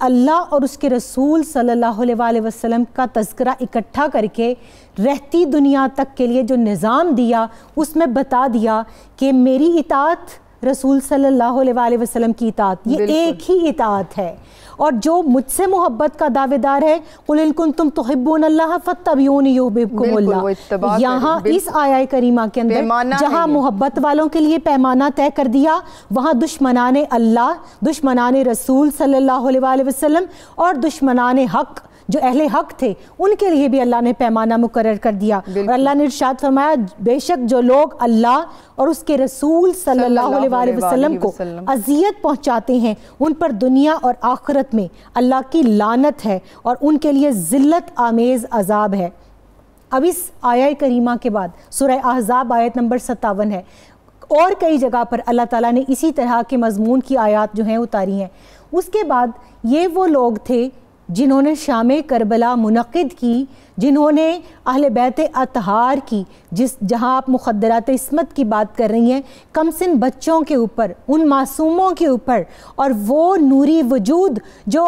اللہ اور اس کے رسول صلی اللہ علیہ وسلم کا تذکرہ اکٹھا کر کے رہتی دنیا تک کے لیے جو نظام دیا، اس میں بتا دیا کہ میری اطاعت رسول صلی اللہ علیہ وسلم کی اطاعت، یہ ایک ہی اطاعت ہے، اور جو مجھ سے محبت کا دعوے دار ہے قُلْ إِن كُنتُمْ تُحِبُّونَ اللَّهَ فَاتَّبِعُونِي يُحْبِبْكُمُ اللَّهُ، یہاں اس آیہ کریمہ کے اندر جہاں محبت والوں کے لیے پیمانہ طے کر دیا، وہاں دشمنان اللہ، دشمنان رسول صلی اللہ علیہ وسلم اور دشمنان حق جو اہل حق تھے ان کے لیے بھی اللہ نے پیمانہ مقرر کر دیا، اور اللہ نے ارشاد فرمایا بے شک جو لوگ اللہ اور اس کے رسول صلی اللہ علیہ وسلم کو اذیت پہنچاتے ہیں ان پر دنیا اور آخرت میں اللہ کی لعنت ہے اور ان کے لیے ذلت آمیز عذاب ہے۔ اب اس آیہ کریمہ کے بعد سورہ احزاب آیت نمبر 57 ہے، اور کئی جگہ پر اللہ تعالیٰ نے اسی طرح کے مضمون کی آیات جو ہیں اتاری ہیں۔ اس کے بعد یہ وہ لوگ تھے جنہوں نے شام کربلا منعقد کی، جنہوں نے اہل بیت اطہار کی، جہاں آپ مخدرات عصمت کی بات کر رہی ہیں، کم سن بچوں کے اوپر، ان معصوموں کے اوپر، اور وہ نوری وجود جو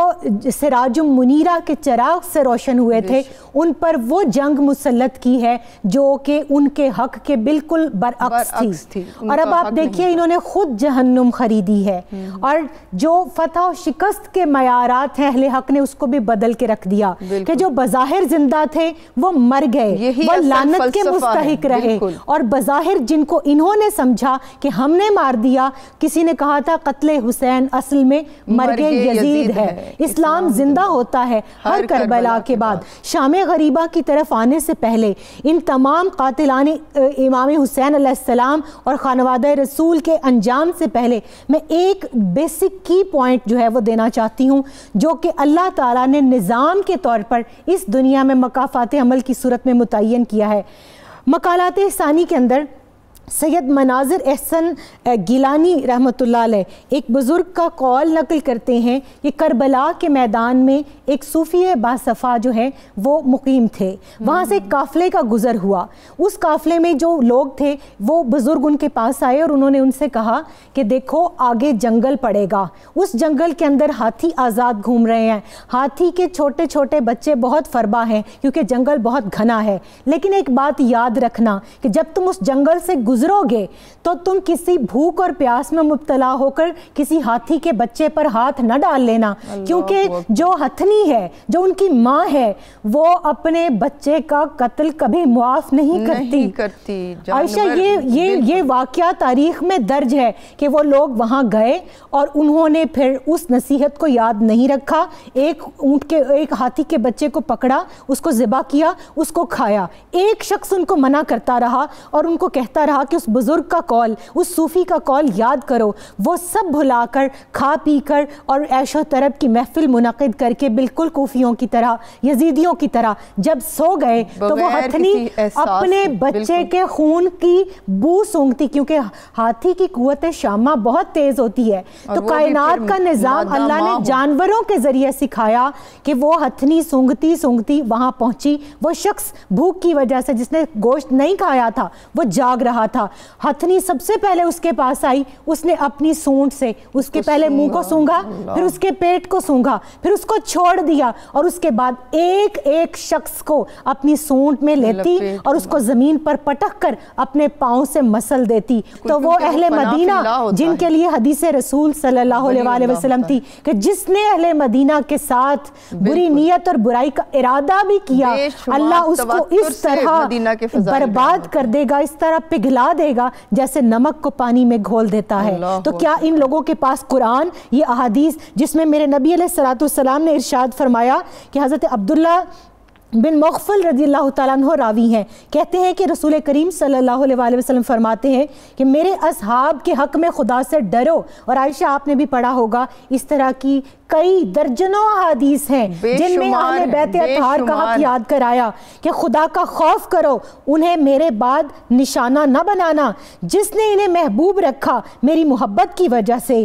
سراج منیرہ کے چراغ سے روشن ہوئے تھے ان پر وہ جنگ مسلط کی ہے جو کہ ان کے حق کے بالکل برعکس تھی۔ اور اب آپ دیکھیے انہوں نے خود جہنم خریدی ہے، اور جو فتح و شکست کے معیارات ہیں اہل حق نے اس کو بھی بدل کے رکھ دیا کہ جو بظاہر زندہ تھے وہ مر گئے، وہ لعنت کے مستحق رہے، اور بظاہر جن کو انہوں نے سمجھا کہ ہم نے مار دیا، کسی نے کہا تھا قتل حسین اصل میں مرگ یزید ہے، اسلام زندہ ہوتا ہے ہر کربلا کے بعد۔ شام غریبہ کی طرف آنے سے پہلے ان تمام قاتلان امام حسین علیہ السلام اور خانوادہ رسول کے انجام سے پہلے میں ایک بیسک کی پوائنٹ جو ہے وہ دینا چاہتی ہوں، جو کہ اللہ تعالیٰ نے نظام کے طور پر اس دنیا میں مکافات عمل کی صورت میں متعین کیا ہے۔ مقالات ثانی کے اندر سید مناظر احسن گیلانی رحمۃ اللہ علیہ ایک بزرگ کا قول نقل کرتے ہیں کہ کربلا کے میدان میں ایک صوفی باصفا جو ہے وہ مقیم تھے، وہاں سے ایک قافلے کا گزر ہوا، اس قافلے میں جو لوگ تھے وہ بزرگ ان کے پاس آئے اور انہوں نے ان سے کہا کہ دیکھو آگے جنگل پڑے گا، اس جنگل کے اندر ہاتھی آزاد گھوم رہے ہیں، ہاتھی کے چھوٹے چھوٹے بچے بہت فربا ہیں کیونکہ جنگل بہت گھنا ہے، لیکن ایک بات یاد رکھنا کہ جب تم اس جنگل سے گزرو گے تو تم کسی بھوک اور پیاس میں مبتلا ہو کر کسی ہاتھی کے بچے پر ہاتھ نہ ڈال لینا، کیونکہ جو ہتھنی ہے، جو ان کی ماں ہے، وہ اپنے بچے کا قتل کبھی معاف نہیں کرتی۔ عائشہ یہ واقعہ تاریخ میں درج ہے کہ وہ لوگ وہاں گئے اور انہوں نے پھر اس نصیحت کو یاد نہیں رکھا، ایک ہاتھی کے بچے کو پکڑا، اس کو ذبح کیا، اس کو کھایا، ایک شخص ان کو منع کرتا رہا اور ان کو کہتا رہا کہ اس بزرگ کا قول، اس صوفی کا قول یاد کرو، وہ سب بھلا کر کھا پی کر اور عیش و طرب کی محفل منعقد کر کے بالکل کوفیوں کی طرح، یزیدیوں کی طرح جب سو گئے تو وہ ہتھنی اپنے بچے کے خون کی بو سونگتی، کیونکہ ہاتھی کی قوت شامہ بہت تیز ہوتی ہے، تو کائنات کا نظام اللہ نے جانوروں کے ذریعے سکھایا کہ وہ ہتھنی سونگتی سونگتی وہاں پہنچی، وہ شخص بھوک کی وجہ سے جس نے گوشت نہیں کھایا تھا وہ جاگ رہا تھا، ہتھنی سب سے پہلے اس کے پاس آئی، اس نے اپنی سونٹ سے اس کے پہلے منہ کو سونگا، پھر اس کے پیٹ کو سونگا، پھر اس کو چھوڑ دیا، اور اس کے بعد ایک ایک شخص کو اپنی سونٹ میں لیتی اور اس کو زمین پر پٹک کر اپنے پاؤں سے مسل دیتی۔ تو وہ اہل مدینہ جن کے لیے حدیث رسول صلی اللہ علیہ وسلم تھی کہ جس نے اہل مدینہ کے ساتھ بری نیت اور برائی کا ارادہ بھی کیا، اللہ اس کو اس طرح برباد کر دے گا، اس طرح پگھلا دے گا جیسے نمک کو پانی میں گھول دیتا ہے۔ تو کیا ان لوگوں کے پاس قرآن، یہ احادیث جس میں میرے نبی علیہ السلام نے ارشاد فرمایا کہ حضرت عبداللہ بن مغفل رضی اللہ تعالیٰ عنہ راوی ہیں، کہتے ہیں کہ رسول کریم صلی اللہ علیہ وسلم فرماتے ہیں کہ میرے اصحاب کے حق میں خدا سے ڈرو، اور عائشہ آپ نے بھی پڑھا ہوگا اس طرح کی کئی درجنوں حدیث ہیں جن میں اہل بیت اطہار کا حق یاد کرایا کہ خدا کا خوف کرو، انہیں میرے بعد نشانہ نہ بنانا، جس نے انہیں محبوب رکھا میری محبت کی وجہ سے،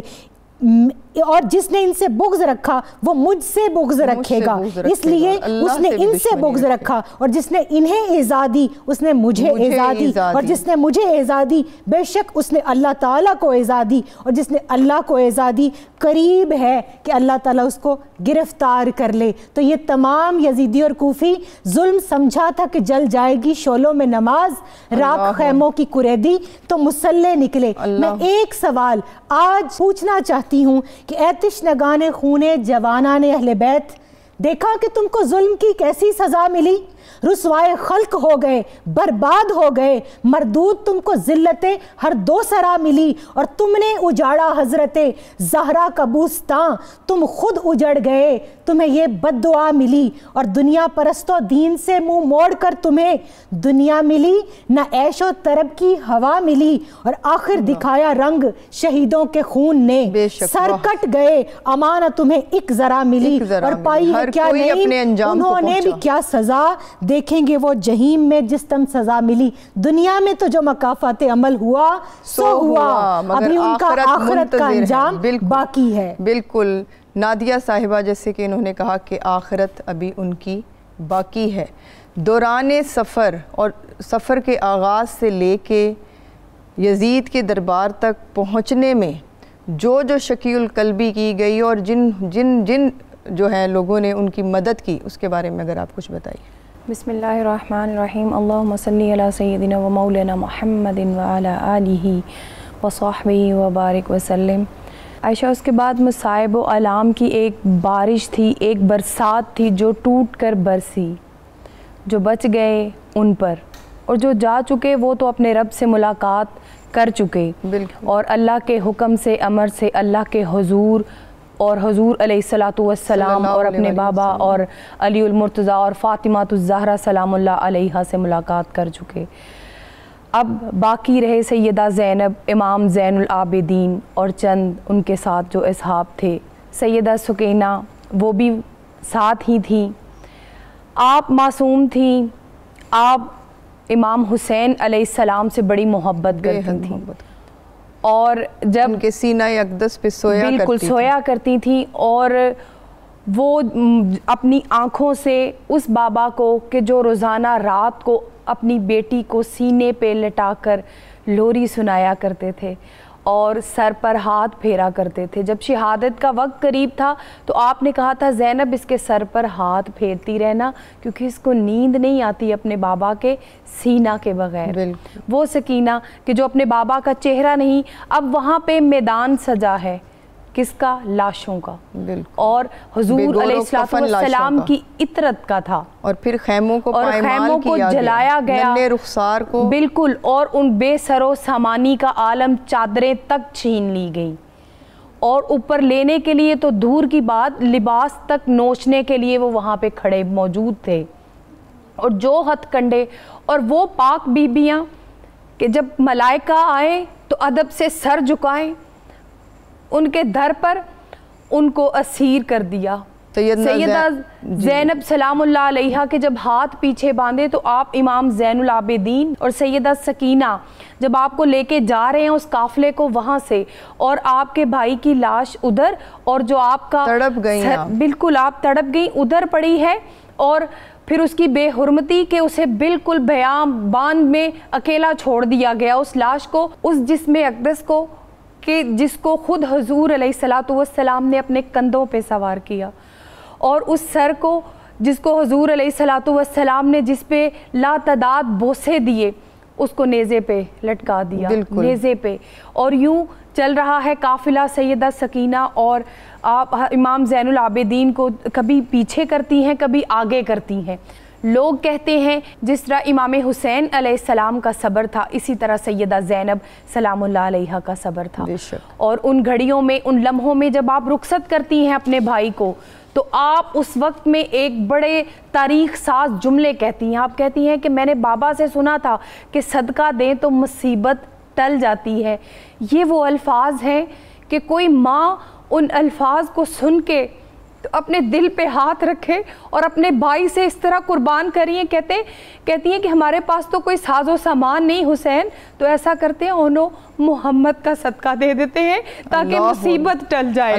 اور جس نے ان سے بغض رکھا وہ مجھ سے بغض رکھے گا، اس لیے اس نے ان سے بغض رکھا، اور جس نے انہیں ایذا دی اس نے مجھے ایذا دی، اور جس نے مجھے ایذا دی بے شک اس نے اللہ تعالیٰ کو ایذا دی، اور جس نے اللہ کو ایذا دی قریب ہے کہ اللہ تعالیٰ اس کو گرفتار کر لے۔ تو یہ تمام یزیدی اور کوفی ظلم سمجھا تھا کہ جل جائے گی شعلوں میں نماز، راکھ خیموں کی کریدی تو مسلح نکلے۔ میں ایک سوال آج پوچھنا چاہتی ہوں کہ اے تشنگان خون جوانان اہل بیت، دیکھا کہ تم کو ظلم کی کیسی سزا ملی؟ رسوائے خلق ہو گئے، برباد ہو گئے، مردود تم کو ذلت ہر دو سرا ملی، اور تم نے اجاڑا حضرت زہرا کا بوستان، تم خود اجڑ گئے، تمہیں یہ بد دعا ملی، اور دنیا پرستو دین سے منہ موڑ کر تمہیں دنیا ملی، نہ عیش و طرب کی ہوا ملی، اور آخر دکھایا رنگ شہیدوں کے خون نے، سر کٹ گئے امانہ تمہیں ایک ذرا ملی، اور پائی ہے کیا نہیں انہوں نے بھی کیا سزا، دیکھیں گے وہ جہیم میں جس تم سزا ملی۔ دنیا میں تو جو مکافات عمل ہوا سو ہوا، ابھی ان کا آخرت کا انجام باقی ہے۔ بالکل نادیہ صاحبہ جیسے کہ انہوں نے کہا کہ آخرت ابھی ان کی باقی ہے۔ دوران سفر اور سفر کے آغاز سے لے کے یزید کے دربار تک پہنچنے میں جو شکی القلبی کی گئی اور جن جو ہیں لوگوں نے ان کی مدد کی، اس کے بارے میں اگر آپ کچھ بتائیے۔ بسم اللہ الرحمن الرحیم، اللہم صلی علی سیدنا و مولانا محمد وعلی آلہ وصحبہ وبارک وسلم۔ عائشہ، اس کے بعد مصائب و علام کی ایک بارش تھی، ایک برسات تھی جو ٹوٹ کر برسی، جو بچ گئے ان پر، اور جو جا چکے وہ تو اپنے رب سے ملاقات کر چکے، اور اللہ کے حکم سے، امر سے، اللہ کے حضور اور حضور علیہ السلام اور اپنے بابا اور علی المرتضیٰ اور فاطمہ الزہرا سلام اللہ علیہا سے ملاقات کر چکے۔ اب باقی رہے سیدہ زینب، امام زین العابدین اور چند ان کے ساتھ جو اصحاب تھے، سیدہ سکینہ وہ بھی ساتھ ہی تھیں۔ آپ معصوم تھیں، آپ امام حسین علیہ السلام سے بڑی محبت کرتی تھیں، اور جب ان کے سینہ اقدس پہ سویا کرتی تھیں، اور وہ اپنی آنکھوں سے اس بابا کو کہ جو روزانہ رات کو اپنی بیٹی کو سینے پہ لٹا کر لوری سنایا کرتے تھے اور سر پر ہاتھ پھیرا کرتے تھے، جب شہادت کا وقت قریب تھا تو آپ نے کہا تھا زینب اس کے سر پر ہاتھ پھیرتی رہنا، کیونکہ اس کو نیند نہیں آتی اپنے بابا کے سینہ کے بغیر۔ وہ سکینہ کہ جو اپنے بابا کا چہرہ نہیں، اب وہاں پہ میدان سجا ہے کس کا؟ لاشوں کا، اور حضور علیہ السلام کی عطرت کا تھا، اور پھر خیموں کو جلایا گیا، ننھے رخسار کو، بالکل، اور ان بے سر و سامانی کا عالم چادریں تک چھین لی گئی، اور اوپر لینے کے لیے تو دور کی بات، لباس تک نوچنے کے لیے وہ وہاں پہ کھڑے موجود تھے، اور جو ہتھ کنڈے اور وہ پاک بیبیاں کہ جب ملائکہ آئے تو ادب سے سر جھکائیں، ان کے در پر ان کو اسیر کر دیا۔ سیدہ زینب سلام اللہ علیہا کے جب ہاتھ پیچھے باندھے تو آپ امام زین العابدین اور سیدہ سکینہ جب آپ کو لے کے جا رہے ہیں اس قافلے کو وہاں سے، اور آپ کے بھائی کی لاش ادھر، اور جو آپ کا تڑپ گئی، بالکل آپ تڑپ گئی، ادھر پڑی ہے، اور پھر اس کی بے حرمتی کہ اسے بالکل بیابان میں اکیلا چھوڑ دیا گیا، اس لاش کو، اس جسم اقدس کو کہ جس کو خود حضور علیہ السلام نے اپنے کندھوں پہ سوار کیا، اور اس سر کو جس کو حضور علیہ السلام نے جس پہ لا تعداد بوسے دیے، اس کو نیزے پہ لٹکا دیا، نیزے پہ، اور یوں چل رہا ہے قافلہ۔ سیدہ سکینہ اور آپ امام زین العابدین کو کبھی پیچھے کرتی ہیں، کبھی آگے کرتی ہیں۔ لوگ کہتے ہیں جس طرح امام حسین علیہ السلام کا صبر تھا، اسی طرح سیدہ زینب سلام اللہ علیہا کا صبر تھا، اور ان گھڑیوں میں، ان لمحوں میں جب آپ رخصت کرتی ہیں اپنے بھائی کو، تو آپ اس وقت میں ایک بڑے تاریخ ساز جملے کہتی ہیں۔ آپ کہتی ہیں کہ میں نے بابا سے سنا تھا کہ صدقہ دیں تو مصیبت ٹل جاتی ہے۔ یہ وہ الفاظ ہیں کہ کوئی ماں ان الفاظ کو سن کے تو اپنے دل پہ ہاتھ رکھے اور اپنے بھائی سے اس طرح قربان کریے. کہتی ہیں کہ ہمارے پاس تو کوئی ساز و سامان نہیں حسین, تو ایسا کرتے ہیں انہوں محمد کا صدقہ دے دیتے ہیں تاکہ مصیبت ٹل جائے.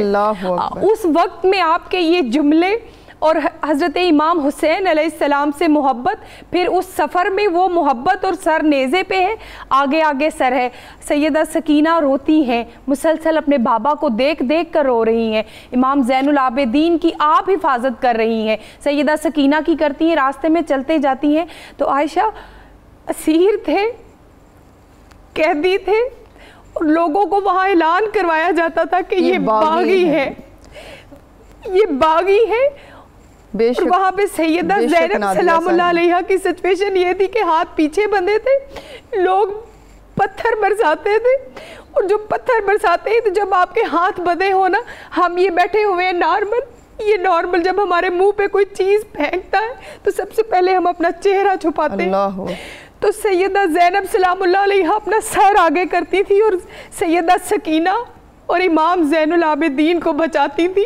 اس وقت میں آپ کے یہ جملے اور حضرت امام حسین علیہ السلام سے محبت, پھر اس سفر میں وہ محبت اور سر نیزے پہ ہے, آگے آگے سر ہے. سیدہ سکینہ روتی ہیں, مسلسل اپنے بابا کو دیکھ دیکھ کر رو رہی ہیں. امام زین العابدین کی آپ حفاظت کر رہی ہیں. سیدہ سکینہ کی کرتی ہیں, راستے میں چلتے جاتی ہیں تو عائشہ اسیر تھے, قیدی تھے, اور لوگوں کو وہاں اعلان کروایا جاتا تھا کہ یہ باغی ہے, یہ باغی ہے. اور وہاں پہ سیدہ زینب سلام اللہ علیہ کی سچویشن یہ تھی کہ ہاتھ پیچھے بندھے تھے, لوگ پتھر برساتے تھے, اور جو پتھر برساتے ہیں تو جب آپ کے ہاتھ بندھے ہو نا, ہم یہ بیٹھے ہوئے ہیں نارمل, یہ نارمل جب ہمارے منہ پہ کوئی چیز پھینکتا ہے تو سب سے پہلے ہم اپنا چہرہ چھپاتے ہیں. تو سیدہ زینب سلام اللہ علیہ اپنا سر آگے کرتی تھی اور سیدہ سکینہ اور امام زین العابدین کو بچاتی تھی.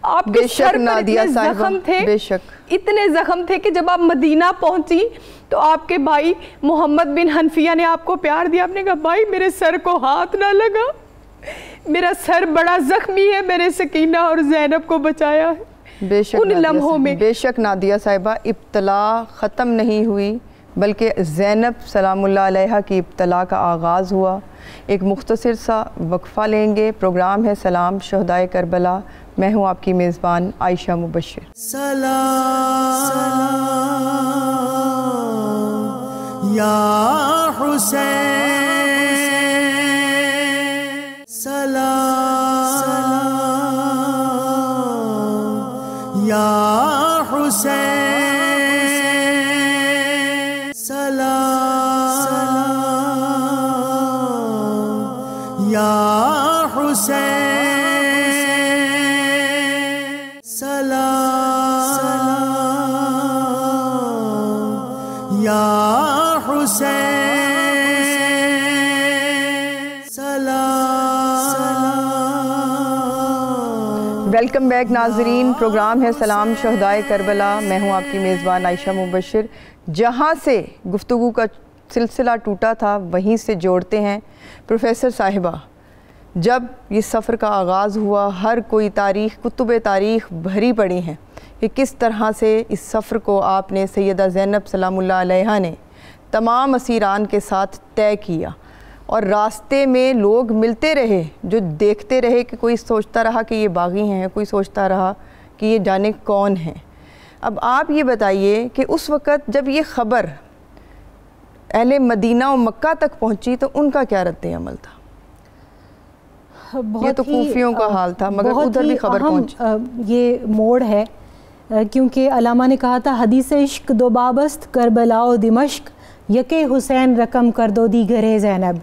آپ کے سر پر اتنے زخم تھے, اتنے زخم تھے کہ جب آپ مدینہ پہنچی تو آپ کے بھائی محمد بن حنفیہ نے آپ کو پیار دیا. آپ نے کہا بھائی میرے سر کو ہاتھ نہ لگا, میرا سر بڑا زخمی ہے, میں نے سکینہ اور زینب کو بچایا ہے ان لمحوں میں. بے شک نادیہ صاحبہ, ابتلا ختم نہیں ہوئی بلکہ زینب سلام اللہ علیہ کی ابتلا کا آغاز ہوا. ایک مختصر سا وقفہ لیں گے. پروگرام ہے سلام شہدائے کربلا. میں ہوں آپ کی میزبان عائشہ مبشر. سلام یا حسین, سلام یا حسین, سلام یا حسین, یا حسین, ویلکم بیک ناظرین. پروگرام ہے سلام شہدائے کربلا. میں ہوں آپ کی میزبان عائشہ مبشر. جہاں سے گفتگو کا سلسلہ ٹوٹا تھا وہیں سے جوڑتے ہیں. پروفیسر صاحبہ, جب یہ سفر کا آغاز ہوا, ہر کوئی تاریخ, کتب تاریخ بھری پڑی ہیں کہ کس طرح سے اس سفر کو آپ نے سیدہ زینب سلام اللہ علیہ نے تمام اسیران کے ساتھ طے کیا, اور راستے میں لوگ ملتے رہے جو دیکھتے رہے کہ کوئی سوچتا رہا کہ یہ باغی ہیں, کوئی سوچتا رہا کہ یہ جانے کون ہیں. اب آپ یہ بتائیے کہ اس وقت جب یہ خبر اہل مدینہ و مکہ تک پہنچی تو ان کا کیا رد عمل تھا؟ یہ تو کوفیوں کا حال تھا, مگر ادھر بھی خبر پہنچی. یہ موڑ ہے کیونکہ علامہ نے کہا تھا حدیث عشق دو بابست کربلا و دمشق, یکے حسین رقم کر دو دیگر زینب.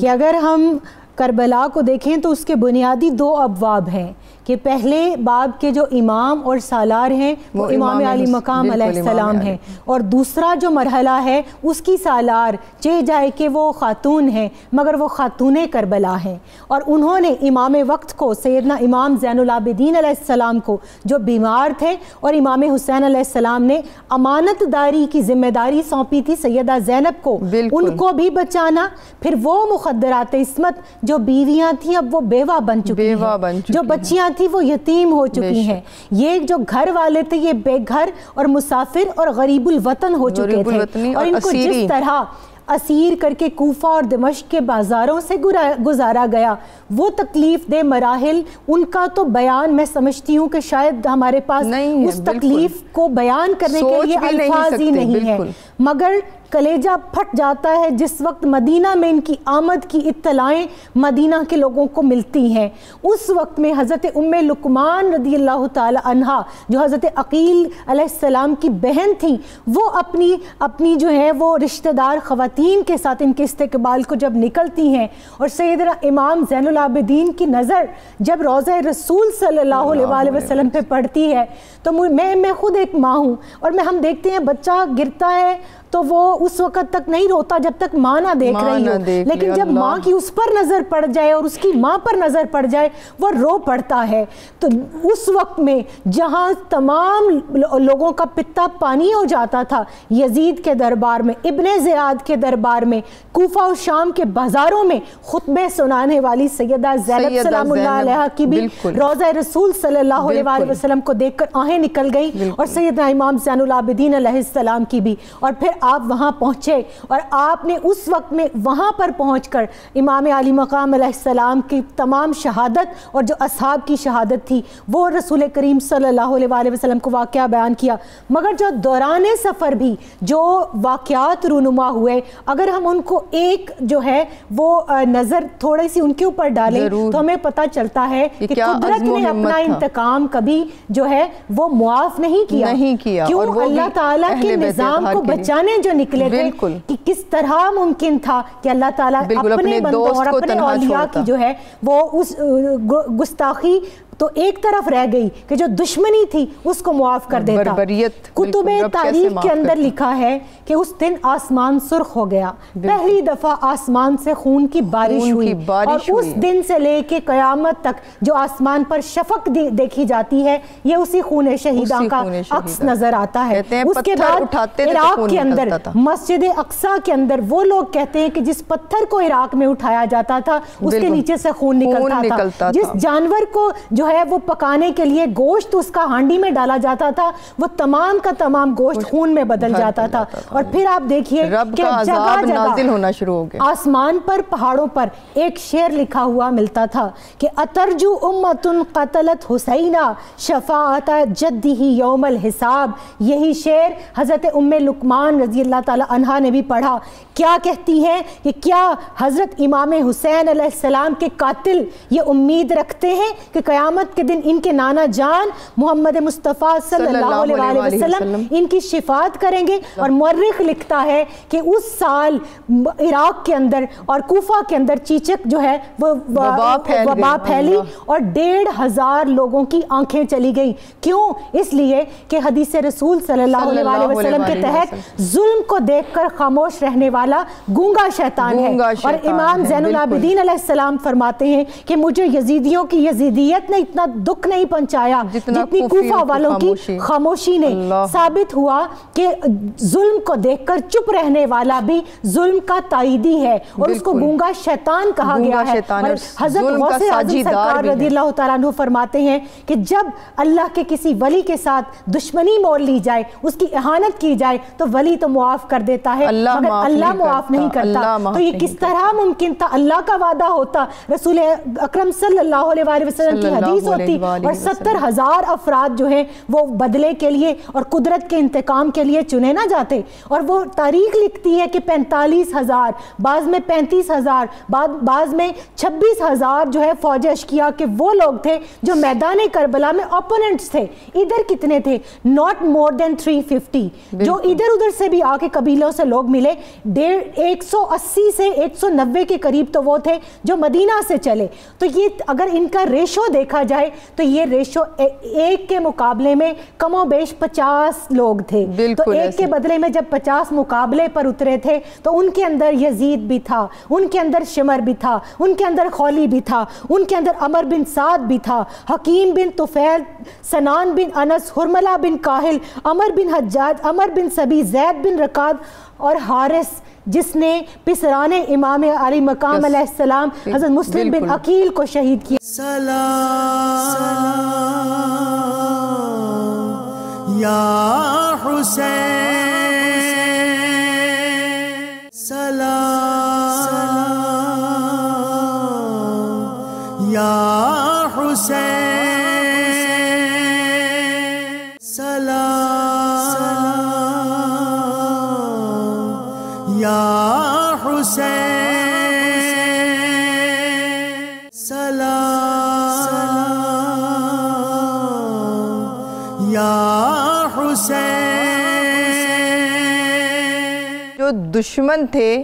کہ اگر ہم کربلا کو دیکھیں تو اس کے بنیادی دو ابواب ہیں کہ پہلے باب کے جو امام اور سالار ہیں وہ امام علی مقام علیہ السلام ہیں, اور دوسرا جو مرحلہ ہے اس کی سالار چاہے جائے کہ وہ خاتون ہیں مگر وہ خاتون کربلا ہیں. اور انہوں نے امام وقت کو سیدنا امام زین العابدین علیہ السلام کو جو بیمار تھے, اور امام حسین علیہ السلام نے امانت داری کی ذمہ داری سونپی تھی سیدہ زینب کو, ان کو بھی بچانا. پھر وہ مخدرات عصمت جو بیویاں تھیں اب وہ بیوہ بن چکی ہیں, جو بچیاں تھی وہ یتیم ہو چکی ہیں, یہ جو گھر والے تھے یہ بے گھر اور مسافر اور غریب الوطن ہو چکے تھے, اور ان کو جس طرح اسیر کر کے کوفہ اور دمشق کے بازاروں سے گزارا گیا وہ تکلیف دہ مراحل, ان کا تو بیان میں سمجھتی ہوں کہ شاید ہمارے پاس اس تکلیف کو بیان کرنے کے لیے الفاظ ہی نہیں ہے. مگر کلیجہ پھٹ جاتا ہے جس وقت مدینہ میں ان کی آمد کی اطلاعیں مدینہ کے لوگوں کو ملتی ہیں. اس وقت میں حضرت ام لقمان رضی اللہ تعالی عنہا جو حضرت عقیل علیہ السلام کی بہن تھیں, وہ اپنی جو ہے وہ رشتہ دار خواتین کے ساتھ ان کے استقبال کو جب نکلتی ہیں, اور سیدنا امام زین العابدین کی نظر جب روضہ رسول صلی اللہ علیہ وسلم پہ پڑتی ہے تو میں خود ایک ماں ہوں, اور ہم دیکھتے ہیں بچہ گرتا ہے تو وہ اس وقت تک نہیں روتا جب تک ماں نہ دیکھ رہی ہو، لیکن جب ماں کی اس پر نظر پڑ جائے اور اس کی ماں پر نظر پڑ جائے وہ رو پڑتا ہے۔ تو اس وقت میں جہاں تمام لوگوں کا پتا پانی ہو جاتا تھا، یزید کے دربار میں، ابن زیاد کے دربار میں، کوفہ و شام کے بازاروں میں خطبے سنانے والی سیدہ زینب سلام اللہ علیہ کی بھی روضہ رسول صلی اللہ علیہ وسلم کو دیکھ کر آہیں نکل گئیں، اور سیدنا امام زین العابدین علیہ السلام کی بھی۔ اور پھر آپ وہاں پہنچے اور آپ نے اس وقت میں وہاں پر پہنچ کر امام علی مقام علیہ السلام کی تمام شہادت اور جو اصحاب کی شہادت تھی وہ رسول کریم صلی اللہ علیہ وسلم کو واقعہ بیان کیا۔ مگر جو دوران سفر بھی جو واقعات رونما ہوئے، اگر ہم ان کو ایک جو ہے وہ نظر تھوڑی سی ان کے اوپر ڈالیں تو ہمیں پتہ چلتا ہے کہ قدرت نے اپنا انتقام کبھی جو ہے وہ معاف نہیں کیا۔ کیوں؟ اللہ تعالیٰ کے نظام کو بچانے جو نکلے تھے کہ کس طرح ممکن تھا کہ اللہ تعالیٰ اپنے بندوں اور اپنے اولیاء کی جو ہے وہ اس گستاخی تو ایک طرف رہ گئی کہ جو دشمنی تھی اس کو معاف کر دیتا۔ کتب تاریخ کے اندر لکھا ہے کہ اس دن آسمان سرخ ہو گیا، پہلی دفعہ آسمان سے خون کی بارش ہوئی، اور اس دن سے لے کے قیامت تک جو آسمان پر شفق دیکھی جاتی ہے یہ اسی خون شہیداں کا عکس نظر آتا ہے۔ اس کے بعد عراق کے اندر مسجد اقصیٰ کے اندر وہ لوگ کہتے ہیں کہ جس پتھر کو عراق میں اٹھایا جاتا تھا اس کے نیچے سے خون نکلتا تھا، جس جانور کو جو ہے وہ پکانے کے لیے گوشت اس کا ہانڈی میں ڈالا جاتا تھا وہ تمام کا تمام گوشت خون میں بدل جاتا تھا۔ اور پھر آپ دیکھیے کہ جگہ جگہ ہونا شروع ہو گیا، آسمان پر پہاڑوں پر ایک شعر لکھا ہوا ملتا تھا کہ اترجو امت قتلت حسینہ شفاعت جدہ یوم الحساب۔ یہی شعر حضرت ام لقمان رضی اللہ تعالی عنہا نے بھی پڑھا۔ کیا کہتی ہیں کہ کیا حضرت امام حسین علیہ السلام کے قاتل یہ امید رکھتے ہیں کہ قیامت کے دن ان کے نانا جان محمد مصطفیٰ صلی اللہ علیہ وسلم ان کی شفاعت کریں گے؟ اور مورخ لکھتا ہے کہ اس سال عراق کے اندر اور کوفہ کے اندر چیچک جو ہے وہ وبا پھیلی اور 1,500 لوگوں کی آنکھیں چلی گئیں۔ کیوں؟ اس لیے کہ حدیث رسول صلی اللہ علیہ وسلم کے تحت ظلم کو دیکھ کر خاموش رہنے والا گونگا شیطان ہے۔ اور امام زین العابدین علیہ السلام فرماتے ہیں کہ مجھے یزیدیوں کی یزیدیت نے اتنا دکھ نہیں پہنچایا جتنی کوفہ والوں کی خاموشی نے۔ ثابت ہوا کہ ظلم کو دیکھ کر چپ رہنے والا بھی ظلم کا تائیدی ہے اور اس کو گونگا شیطان کہا گیا ہے۔ اور حضرت غوث اعظم سرکار رضی اللہ تعالیٰ عنہ فرماتے ہیں کہ جب اللہ کے کسی ولی کے ساتھ دشمنی مول لی جائے، اس کی اہانت کی جائے تو ولی تو معاف کر دیتا ہے مگر اللہ معاف نہیں کرتا۔ تو یہ کس طرح ممکن تھا؟ اللہ کا وعدہ ہوتا، رسول اکرم صلی اللہ علیہ وسلم کی حدیث ہوتی اور 70,000 افراد جو ہیں وہ بدلے کے لیے اور قدرت کے انتقام کے لیے چنے نہ جاتے۔ اور وہ تاریخ لکھتی ہے کہ 45,000، بعض میں 35,000، بعض میں 26,000 جو ہے فوج اشکیا کے وہ لوگ تھے جو میدان کربلا میں اپوننٹس تھے۔ ادھر کتنے تھے؟ not more than 350۔ جو ادھر ادھر سے بھی آ کے قبیلوں سے لوگ ملے 180 سے 190 کے قریب تو وہ تھے جو مدینہ سے چلے۔ تو یہ اگر ان کا ریشو دیکھا جائے تو یہ ریشو ایک کے مقابلے میں کم و بیش 50 لوگ تھے۔ تو ایک کے بدلے میں جب 50 مقابلے پر اترے تھے تو ان کے اندر یزید بھی تھا، ان کے اندر شمر بھی تھا، ان کے اندر خولی بھی تھا، ان کے اندر عمر بن سعد بھی تھا، حکیم بن طفیل، سنان بن انس، حرملہ بن کاہل، عمر بن حجاج، عمر بن سبی، زید بن رکاد اور حارث جس نے پسران امام علی مقام علیہ السلام حضرت مسلم بن عقیل کو شہید کیا۔ سلام یا حسین، سلام یا حسین، سلام یا حسین، سلام یا حسین۔ جو دشمن تھے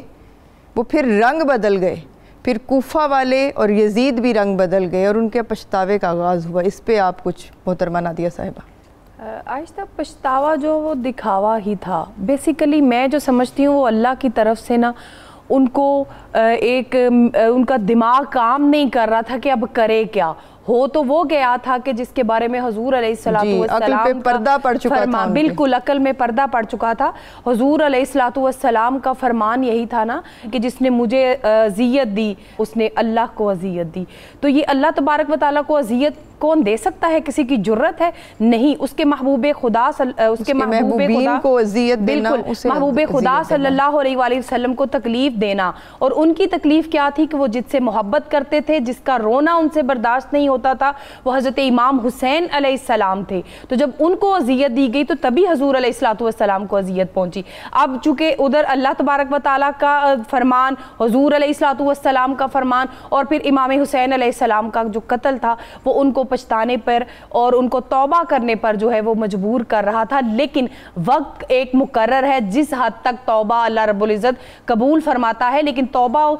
وہ پھر رنگ بدل گئے، پھر کوفہ والے اور یزید بھی رنگ بدل گئے اور ان کے پچھتاوے کا آغاز ہوا۔ اس پہ آپ کچھ محترمہ نادیہ صاحبہ۔ آہستہ پچھتاوا جو وہ دکھاوا ہی تھا بیسیکلی. میں جو سمجھتی ہوں وہ اللہ کی طرف سے نا ان کو ایک ان کا دماغ کام نہیں کر رہا تھا کہ اب کرے کیا. ہو تو وہ گیا تھا کہ جس کے بارے میں حضور علیہ السلام عقل پہ پردہ پڑ چکا تھا. بالکل عقل میں پردہ پڑ چکا تھا. حضور علیہ السلام کا فرمان یہی تھا نا کہ جس نے مجھے اذیت دی اس نے اللہ کو اذیت دی. تو یہ اللہ تبارک و تعالیٰ کو اذیت کون دے سکتا ہے؟ کسی کی جرت ہے؟ نہیں. اس کے محبوب خدا کو اذیت دینا, محبوب خدا صلی اللہ علیہ وآلہ وسلم کو تکلیف دینا. اور ان کی تکلیف کیا تھی کہ وہ جس سے محبت کرتے تھے, جس کا رونا ان سے برداشت نہیں ہوتا تھا, وہ حضرت امام حسین علیہ السلام تھے. تو جب ان کو اذیت دی گئی تو تبھی حضور علیہ السلام کو اذیت پہنچی. اب چونکہ ادھر اللہ تبارک و تعالیٰ کا فرمان, حضور علیہ السلام کا فرمان, اور پھر امام حسین علیہ السلام کا جو قتل تھا وہ ان کو پچھتانے پر اور ان کو توبہ کرنے پر جو ہے وہ مجبور کر رہا تھا. لیکن وقت ایک مقرر ہے جس حد تک توبہ اللہ رب العزت قبول فرماتا ہے. لیکن توبہ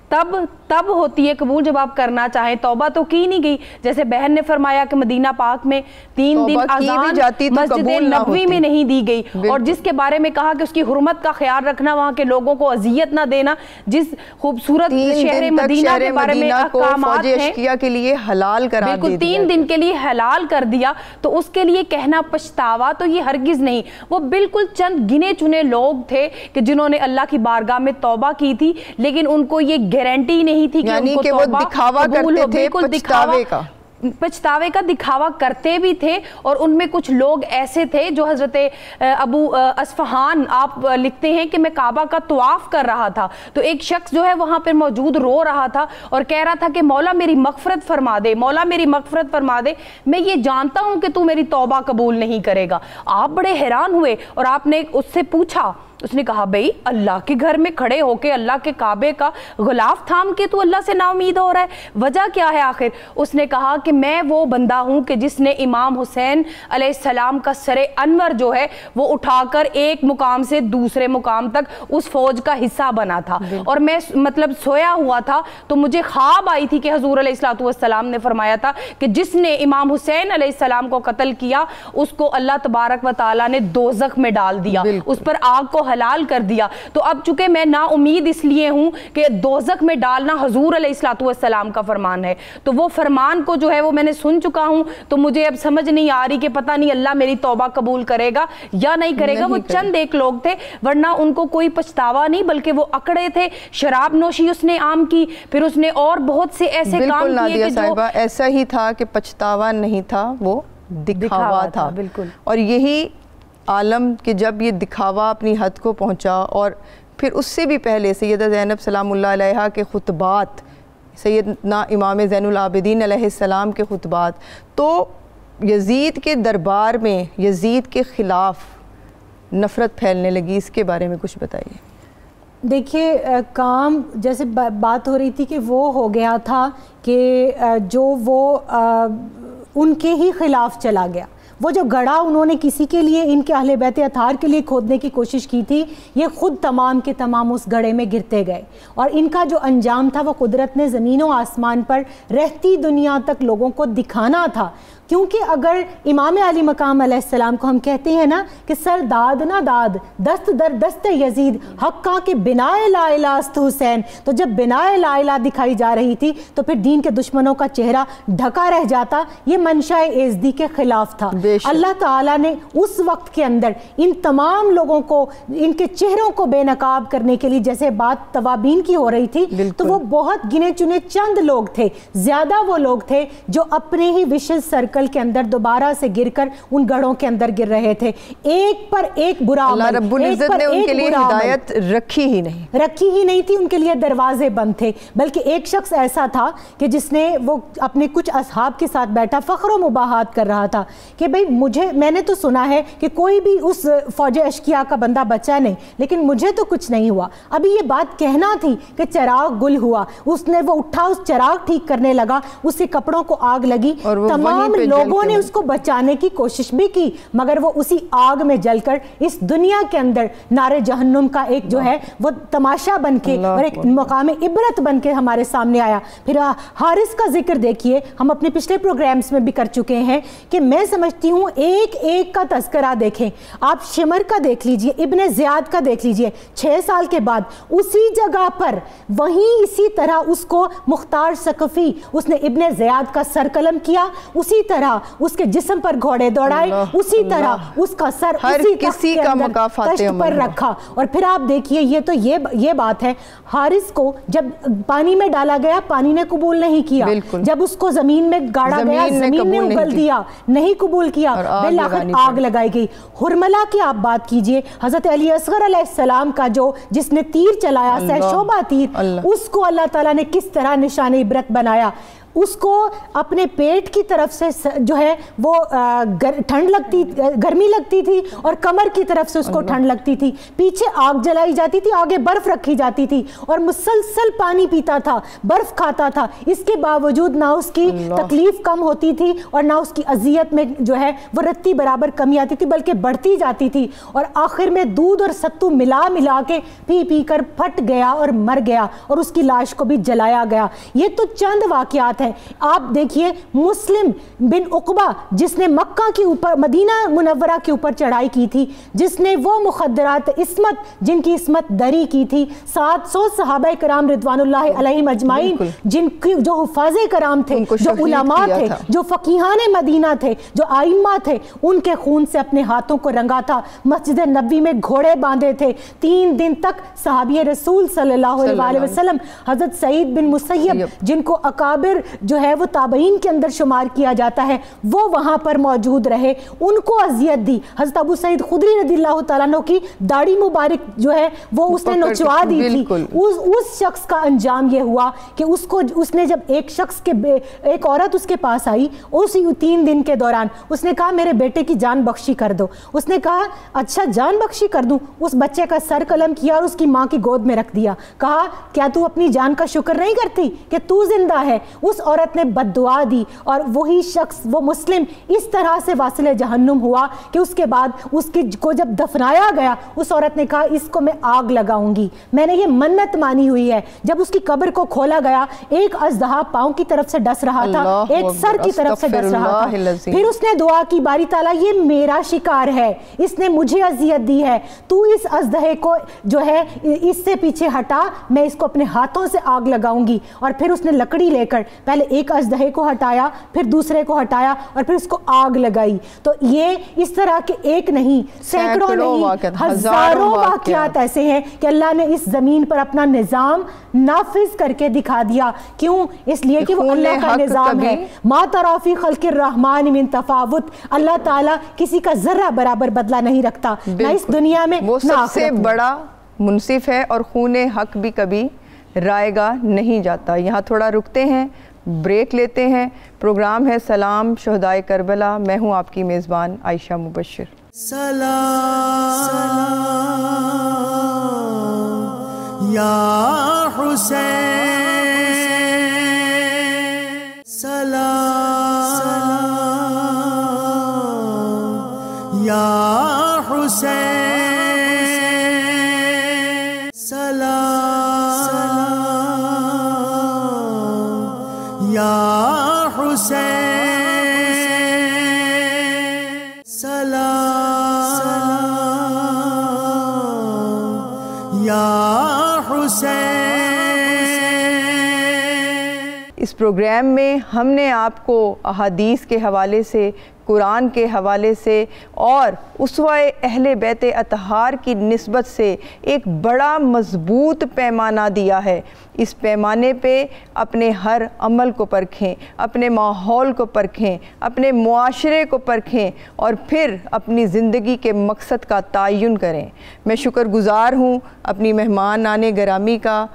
تب ہوتی ہے قبول جب آپ کرنا چاہیں. توبہ تو کی نہیں گئی. جیسے بہن نے فرمایا کہ مدینہ پاک میں 3 دن اذان مسجد نبوی میں نہیں دی گئی, اور جس کے بارے میں کہا کہ اس کی حرمت کا خیال رکھنا, وہاں کے لوگوں کو اذیت نہ دینا, جس خوبصورت شہر مدینہ کے بارے میں احکامات ہیں کے لیے حلال قرار دیا, 3 دن کے لیے حلال کر دیا. تو اس کے لیے کہنا پچھتاوا تو یہ ہرگز نہیں. وہ بالکل چند گنے چنے لوگ تھے کہ جنہوں نے اللہ کی بارگاہ میں توبہ کی تھی, لیکن ان کو یہ گارنٹی نہیں تھی کہ ان کو توبہ قبول ہو. بالکل پچھتاوے کا دکھاوا کرتے بھی تھے. اور ان میں کچھ لوگ ایسے تھے جو حضرت ابو اصفہان آپ لکھتے ہیں کہ میں کعبہ کا طواف کر رہا تھا تو ایک شخص جو ہے وہاں پر موجود رو رہا تھا اور کہہ رہا تھا کہ مولا میری مغفرت فرما دے, مولا میری مغفرت فرما دے, میں یہ جانتا ہوں کہ تو میری توبہ قبول نہیں کرے گا. آپ بڑے حیران ہوئے اور آپ نے اس سے پوچھا. اس نے کہا بھئی اللہ کے گھر میں کھڑے ہو کے اللہ کے کعبے کا غلاف تھام کے تو اللہ سے نا امید ہو رہا ہے, وجہ کیا ہے آخر؟ اس نے کہا کہ میں وہ بندہ ہوں کہ جس نے امام حسین علیہ السلام کا سر انور جو ہے وہ اٹھا کر ایک مقام سے دوسرے مقام تک اس فوج کا حصہ بنا تھا. اور میں مطلب سویا ہوا تھا تو مجھے خواب آئی تھی کہ حضور علیہ السلام نے فرمایا تھا کہ جس نے امام حسین علیہ السلام کو قتل کیا اس کو اللہ تبارک و تعالیٰ نے دوزخ میں ڈال دیا, اس پر آگ کو حلال کر دیا. تو اب چونکہ میں نا امید اس لیے ہوں کہ دوزخ میں ڈالنا حضور علیہ السلام کا فرمان ہے, تو وہ فرمان کو جو ہے وہ میں نے سن چکا ہوں. تو مجھے اب سمجھ نہیں آ رہی کہ پتہ نہیں اللہ میری توبہ قبول کرے گا یا نہیں کرے گا. وہ چند ایک لوگ تھے, ورنہ ان کو کوئی پچھتاوا نہیں, بلکہ وہ اکڑے تھے. شراب نوشی اس نے عام کی, پھر اس نے اور بہت سے ایسے کام کیے کہ جو ایسا ہی تھا کہ پچھتاوا نہیں تھا, وہ دکھاوا تھا. بالکل. اور یہی عالم کہ جب یہ دکھاوا اپنی حد کو پہنچا, اور پھر اس سے بھی پہلے سیدہ زینب سلام اللہ علیہا کے خطبات, سیدنا امام زین العابدین علیہ السلام کے خطبات, تو یزید کے دربار میں یزید کے خلاف نفرت پھیلنے لگی. اس کے بارے میں کچھ بتائیے. دیکھیے کام جیسے بات ہو رہی تھی کہ وہ ہو گیا تھا کہ جو وہ ان کے ہی خلاف چلا گیا. وہ جو گڑھا انہوں نے کسی کے لیے, ان کے اہل بیت اطہار کے لیے کھودنے کی کوشش کی تھی, یہ خود تمام کے تمام اس گڑھے میں گرتے گئے. اور ان کا جو انجام تھا وہ قدرت نے زمین و آسمان پر رہتی دنیا تک لوگوں کو دکھانا تھا. کیونکہ اگر امام علی مقام علیہ السلام کو ہم کہتے ہیں نا کہ سر داد نہ داد دست در دست یزید حقا کہ بنا لا الہ است حسین, تو جب بنا لا الہ دکھائی جا رہی تھی تو پھر دین کے دشمنوں کا چہرہ ڈھکا رہ جاتا. یہ منشاء ایزدی کے خلاف تھا. اللہ تعالیٰ نے اس وقت کے اندر ان تمام لوگوں کو ان کے چہروں کو بے نقاب کرنے کے لیے, جیسے بات توابین کی ہو رہی تھی, تو وہ بہت گنے چنے چند لوگ تھے, زیادہ وہ لوگ تھے جو اپنے ہی وشز سرکل کے اندر دوبارہ سے گر کر ان گڑھوں کے اندر گر رہے تھے. ایک پر ایک برا عمل, اللہ رب العزت نے ان کے لیے ہدایت رکھی ہی نہیں تھی, ان کے لیے دروازے بند تھے. بلکہ ایک شخص ایسا تھا کہ جس نے وہ اپنے کچھ اصحاب کے ساتھ بیٹھا فخر و مباحات کر رہا تھا کہ بھئی میں نے تو سنا ہے کہ کوئی بھی اس فوج اشکیا کا بندہ بچا نہیں, لیکن مجھے تو کچھ نہیں ہوا. ابھی یہ بات کہنا تھی کہ چراغ گل ہوا, اس نے وہ اٹھا, اس چراغ ٹھیک کرنے لگا, اس کے کپڑوں کو آگ لگی. تمام لوگوں نے اس کو بچانے کی کوشش بھی کی, مگر وہ اسی آگ میں جل کر اس دنیا کے اندر نار جہنم کا ایک جو ہے وہ تماشا بن کے اور ایک مقام عبرت بن کے ہمارے سامنے آیا. پھر حارث کا ذکر دیکھیے, ہم اپنے پچھلے پروگرامز میں بھی کر چکے ہیں کہ میں سمجھتی سکتی ہوں ایک ایک کا تذکرہ دیکھیں. آپ شمر کا دیکھ لیجئے, ابن زیاد کا دیکھ لیجئے, 6 سال کے بعد اسی جگہ پر وہیں اسی طرح اس کو مختار ثقفی اس نے ابن زیاد کا سر قلم کیا, اسی طرح اس کے جسم پر گھوڑے دوڑائے, اسی طرح اس کا سر اسی کسی کا مکافات پر رکھا. اور پھر آپ دیکھیے یہ تو یہ بات ہے, حارث کو جب پانی میں ڈالا گیا پانی نے قبول نہیں کیا, جب اس کو زمین میں گاڑا گیا زمین نے اگل دیا, نہیں قبول کیا, بالآخر آگ لگائی گئی. حرملہ کی آپ بات کیجئے, حضرت علی اصغر علیہ السلام کا جس نے تیر چلایا, شعبہ تیر, اس کو اللہ تعالیٰ نے کس طرح نشان عبرت بنایا. اس کو اپنے پیٹ کی طرف سے جو ہے وہ گرمی لگتی تھی اور کمر کی طرف سے اس کو ٹھنڈ لگتی تھی, پیچھے آگ جلائی جاتی تھی, آگے برف رکھی جاتی تھی, اور مسلسل پانی پیتا تھا, برف کھاتا تھا. اس کے باوجود نہ اس کی تکلیف کم ہوتی تھی اور نہ اس کی اذیت میں جو ہے وہ رتی برابر کمی آتی تھی, بلکہ بڑھتی جاتی تھی, اور آخر میں دودھ اور ستو ملا کے پی کر پھٹ گیا اور مر گیا, اور اس کی لاش کو بھی جلایا گیا. یہ تو چند واقعات ہیں. آپ دیکھیے مسلم بن عقبہ جس نے مکہ کے اوپر مدینہ منورہ کے اوپر چڑھائی کی تھی, جس نے وہ مخدرات عصمت جن کی عصمت دری کی تھی, 700 صحابہ کرام رضوان اللہ علیہم اجمعین جن کی جو حفاظ کرام تھے, جو علماء تھے, جو فقیہان مدینہ تھے, جو ائمہ تھے, ان کے خون سے اپنے ہاتھوں کو رنگا تھا. مسجد نبوی میں گھوڑے باندھے تھے 3 دن تک. صحابی رسول صلی اللہ علیہ وسلم حضرت سعید بن مسیب جن کو اکابر جو ہے وہ تابعین کے اندر شمار کیا جاتا ہے, وہ وہاں پر موجود رہے, ان کو اذیت دی. حضرت ابو سعید خدری رضی اللہ تعالیٰ عنہ کی داڑھی مبارک جو ہے وہ اس نے نچوا دی تھی. اس شخص کا انجام یہ ہوا کہ اس نے جب ایک عورت اس کے پاس آئی, اسی 3 دن کے دوران اس نے کہا میرے بیٹے کی جان بخشی کر دو. اس نے کہا اچھا جان بخشی کر دوں. اس بچے کا سر قلم کیا اور اس کی ماں کی گود میں رکھ دیا. کہا کیا تو اپنی جان کا شکر نہیں کرتی کہ تو زندہ ہے؟ اس عورت نے بد دعا دی, اور وہی شخص وہ مسلم اس طرح سے واصل جہنم ہوا کہ اس کے بعد اس کو جب دفنایا گیا اس عورت نے کہا اس کو میں آگ لگاؤں گی, میں نے یہ منت مانی ہوئی ہے. جب اس کی قبر کو کھولا گیا ایک اژدہا پاؤں کی طرف سے ڈس رہا تھا, ایک سر کی طرف سے ڈس رہا تھا. پھر اس نے دعا کی باری تعالیٰ یہ میرا شکار ہے, اس نے مجھے اذیت دی ہے, تو اس اژدہے کو جو ہے اس سے پیچھے ہٹا, میں اس کو اپنے ہاتھوں سے آگ لگاؤں گی. اور پھر اس نے لکڑی لے کر پہلے ایک اژدہے کو ہٹایا, پھر دوسرے کو ہٹایا, اور پھر اس کو آگ لگائی. تو یہ اس طرح کے ایک نہیں, سینکڑوں نہیں, ہزاروں واقعات ایسے ہیں کہ اللہ نے اس زمین پر اپنا نظام نافذ کر کے دکھا دیا. کیوں؟ اس لیے کہ وہ اللہ کا نظام ہے. ما تری فی خلق الرحمن من تفاوت, اللہ تعالیٰ کسی کا ذرہ برابر بدلہ نہیں رکھتا, نہ اس دنیا میں, وہ سب سے بڑا منصف ہے, اور خون حق بھی کبھی رائے گا نہیں جاتا. یہاں تھوڑا رکتے ہیں, بریک لیتے ہیں. پروگرام ہے سلام شہدائے کربلا, میں ہوں آپ کی میزبان عائشہ مبشر. سلام یا حسین, سلام یا حسین, سلام یا حسین, سلام یا حسین. اس پروگرام میں ہم نے آپ کو احادیث کے حوالے سے, قرآن کے حوالے سے اور اسوہ اہل بیت اطہار کی نسبت سے ایک بڑا مضبوط پیمانہ دیا ہے. اس پیمانے پہ اپنے ہر عمل کو پرکھیں, اپنے ماحول کو پرکھیں, اپنے معاشرے کو پرکھیں, اور پھر اپنی زندگی کے مقصد کا تعین کریں. میں شکر گزار ہوں اپنی مہمان آنے گرامی کا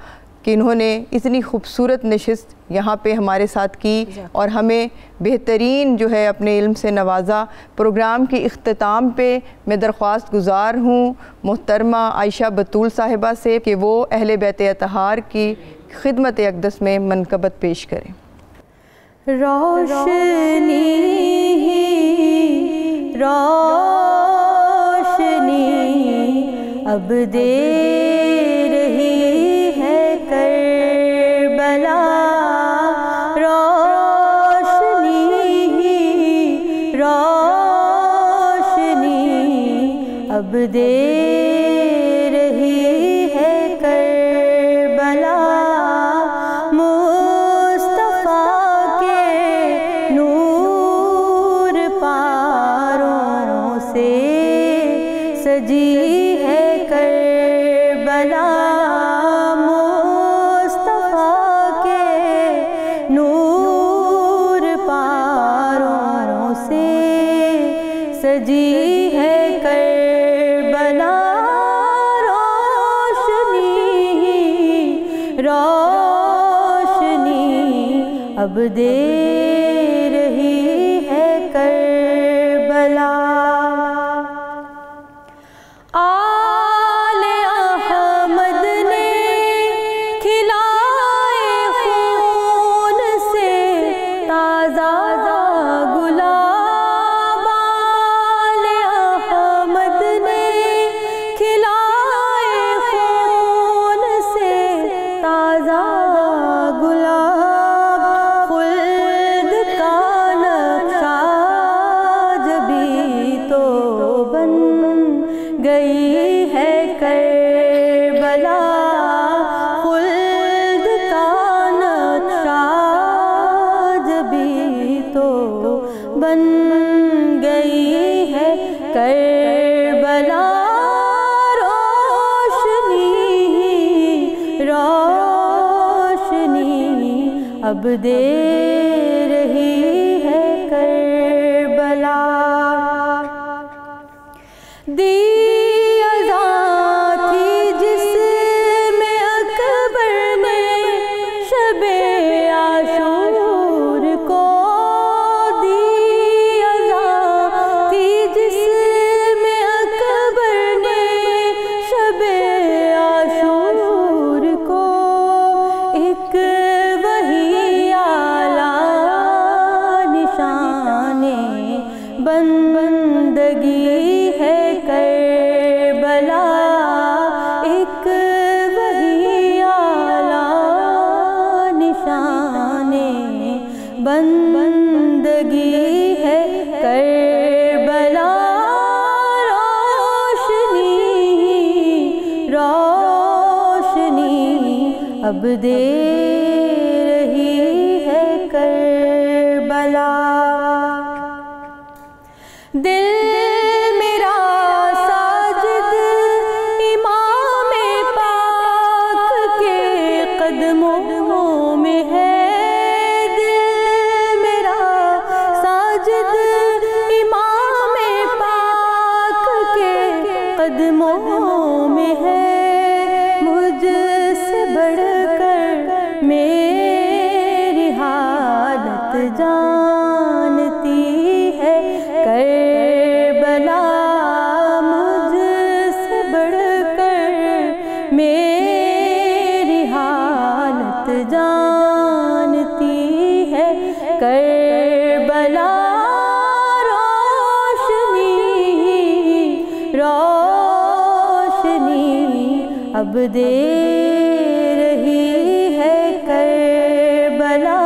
کہ انہوں نے اتنی خوبصورت نشست یہاں پہ ہمارے ساتھ کی اور ہمیں بہترین جو ہے اپنے علم سے نوازا. پروگرام کے اختتام پہ میں درخواست گزار ہوں محترمہ عائشہ بطول صاحبہ سے کہ وہ اہل بیت اطہار کی خدمت اقدس میں منقبت پیش کریں. روشنی روشنی اب دے رہی ہے کربلا, روشنی روشنی اب دے رہی ہے کربلا۔ آل احمد نے کھلائے خون سے تازہ گلاب، آل احمد نے کھلائے خون سے تازہ گلاب، خلد کا نقشہ جبھی تو بن گئی ہے کربلا، خلد کا نقشہ جبھی تو بن گئی ہے کربلا۔ روشنی روشنی اب دے رہی ہے کربلا۔ بندگی ہے کربلا، ایک وہی اعلیٰ نشان بندگی ہے کربلا۔ روشنی روشنی اب دے رہی ہے کربلا۔ دل میرا ساجد امام پاک کے قدموں میں ہے، دل میرا ساجد امام پاک کے قدموں میں ہے، مجھ سے بڑھ کر میری حالت جانتی ہے کربلا، مجھ سے بڑھ کر میری حالت جانتی ہے کربلا۔ روشنی روشنی اب دے رہی ہے کربلا،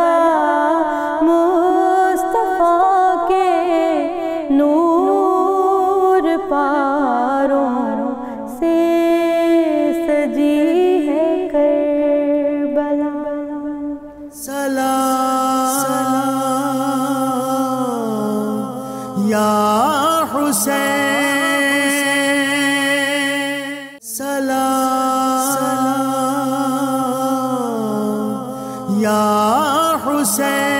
مصطفیٰ کے نور پاروں سے سجی ہے کربلا۔ سلام یا حسین، سلام یا حسین۔